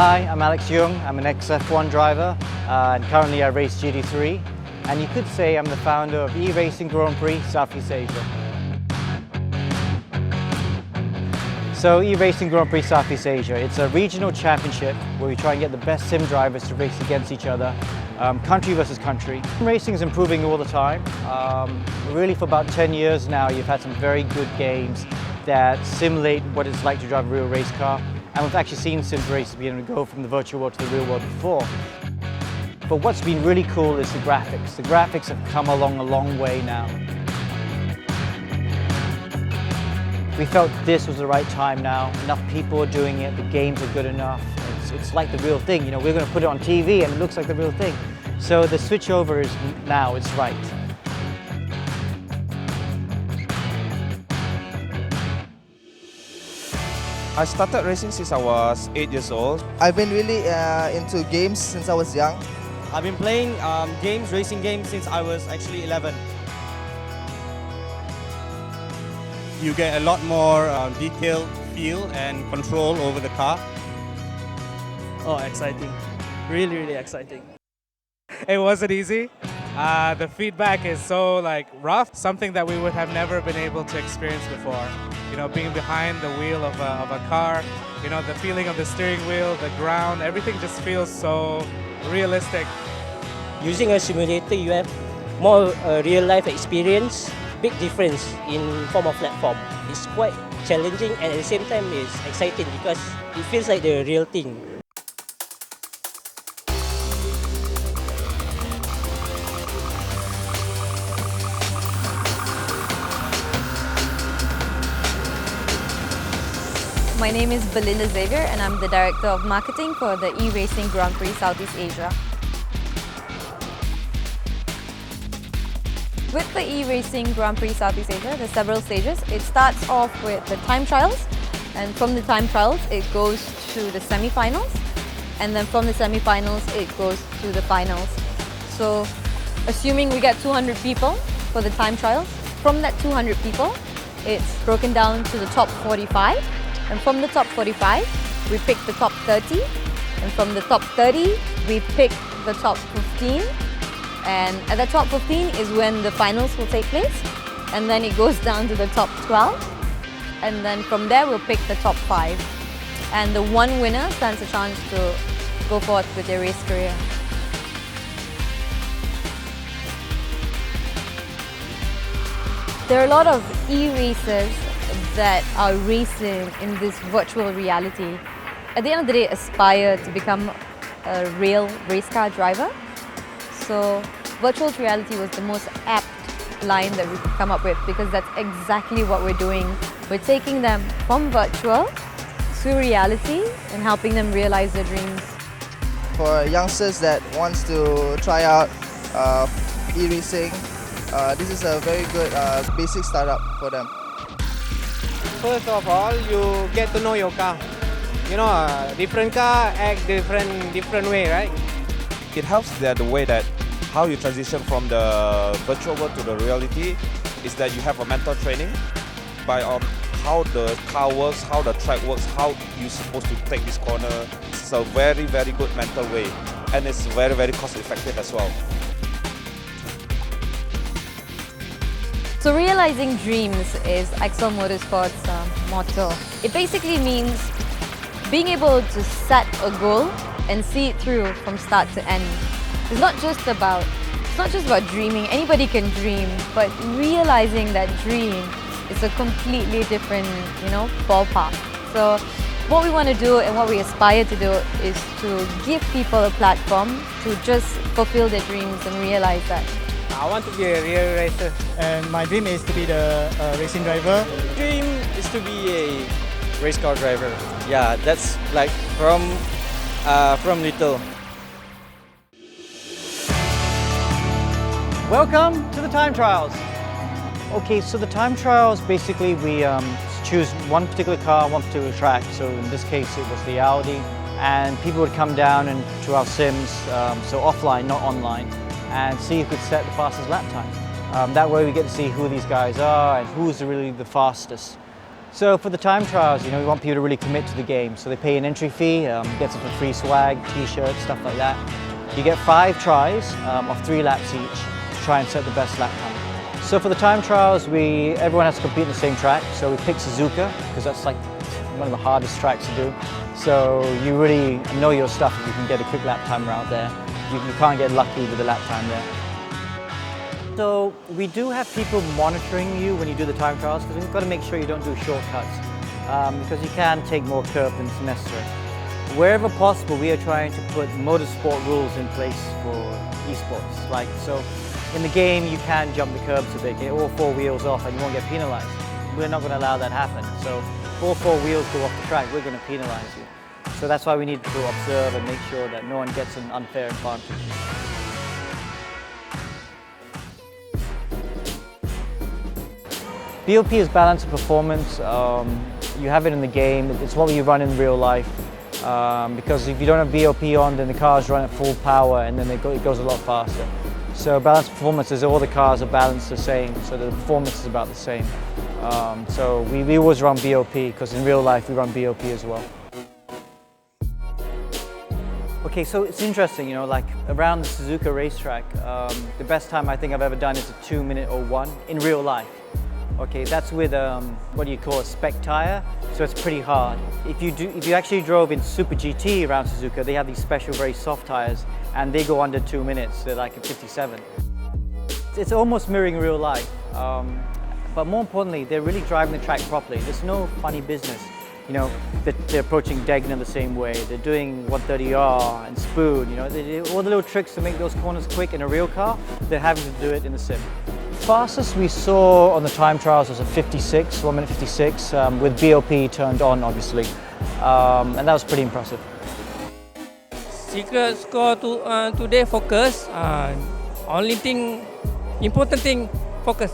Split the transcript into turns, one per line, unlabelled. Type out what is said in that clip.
Hi, I'm Alex Young. I'm an ex-F1 driver and currently I race GT3. And you could say I'm the founder of eRacing Grand Prix Southeast Asia. So eRacing Grand Prix Southeast Asia, it's a regional championship where we try and get the best sim drivers to race against each other, country versus country. Racing is improving all the time. Really for about 10 years now you've had some very good games that simulate what it's like to drive a real race car. And we've actually seen sim races being able to go from the virtual world to the real world before. But what's been really cool is the graphics. The graphics have come along a long way now. We felt this was the right time now. Enough people are doing it, the games are good enough. It's like the real thing. You know, we're going to put it on TV and it looks like the real thing. So the switch over is now, it's right.
I started racing since I was 8 years old.
I've been really into games since I was young.
I've been playing racing games since I was actually 11.
You get a lot more detailed feel and control over the car.
Oh, exciting. Really, really exciting. It wasn't easy. The feedback is so rough, something that we would have never been able to experience before. You know, being behind the wheel of a car, you know, the feeling of the steering wheel, the ground, everything just feels so realistic.
Using a simulator, you have more real-life experience. Big difference in form of platform. It's quite challenging and at the same time it's exciting because it feels like the real thing.
My name is Belinda Xavier and I'm the Director of Marketing for the eRacing Grand Prix Southeast Asia. With the eRacing Grand Prix Southeast Asia, there's several stages. It starts off with the time trials, and from the time trials it goes to the semi-finals, and then from the semi-finals it goes to the finals. So assuming we get 200 people for the time trials, from that 200 people it's broken down to the top 45, and from the top 45 we pick the top 30, and from the top 30 we pick the top 15. And at the top 15 is when the finals will take place, and then it goes down to the top 12, and then from there we'll pick the top 5, and the one winner stands a chance to go forth with their race career. There are a lot of e-racers that are racing in this virtual reality. At the end of the day, aspire to become a real race car driver. So virtual reality was the most apt line that we could come up with because that's exactly what we're doing. We're taking them from virtual to reality and helping them realize their dreams.
For youngsters that wants to try out e-racing, this is a very good basic startup for them.
First of all, you get to know your car. You know, different car act different way, right?
It helps that the way that how you transition from the virtual world to the reality is that you have a mental training by how the car works, how the track works, how you're supposed to take this corner. It's a very, very good mental way, and it's very, very cost effective as well.
So realizing dreams is Excel Motorsport's motto. It basically means being able to set a goal and see it through from start to end. It's not just about dreaming. Anybody can dream, but realizing that dream is a completely different, ballpark. So what we want to do and what we aspire to do is to give people a platform to just fulfill their dreams and realize that.
I want to be a real racer.
And my dream is to be the racing driver.
Dream is to be a race car driver. Yeah, that's like from little.
Welcome to the time trials. Okay, so the time trials, basically we choose one particular car, one particular track. So in this case it was the Audi, and people would come down and to our sims, so offline, not online, and see who could set the fastest lap time. That way we get to see who these guys are and who's really the fastest. So for the time trials, we want people to really commit to the game. So they pay an entry fee, get some free swag, t-shirts, stuff like that. You get 5 tries of 3 laps each to try and set the best lap time. So for the time trials, everyone has to compete in the same track. So we picked Suzuka because that's like one of the hardest tracks to do. So you really know your stuff if you can get a quick lap time out there. You can't get lucky with the lap time there. So we do have people monitoring you when you do the time trials because we've got to make sure you don't do shortcuts because you can take more curb than is necessary. Wherever possible, we are trying to put motorsport rules in place for esports. So in the game, you can jump the curbs a bit, get all 4 wheels off and you won't get penalized. We're not going to allow that to happen. So if all 4 wheels go off the track, we're going to penalize you. So that's why we need to observe and make sure that no one gets an unfair advantage. BOP is balance of performance. You have it in the game. It's what you run in real life. Because if you don't have BOP on, then the cars run at full power and then it goes a lot faster. So balance of performance is all the cars are balanced the same, so the performance is about the same. So we always run BOP because in real life we run BOP as well. Okay, so it's interesting, like around the Suzuka racetrack, the best time I think I've ever done is a 2:01 in real life. Okay, that's with what do you call a spec tire, so it's pretty hard. If you actually drove in Super GT around Suzuka, they have these special very soft tires, and they go under 2 minutes. They're like a 57. It's almost mirroring real life, but more importantly, they're really driving the track properly. There's no funny business. They're approaching Degner the same way. They're doing 130R and Spoon. They do all the little tricks to make those corners quick in a real car. They're having to do it in the sim. Fastest we saw on the time trials was a 56, 1 minute 56, with BOP turned on, obviously, and that was pretty impressive.
Secret score today focus. Only thing, important thing, focus.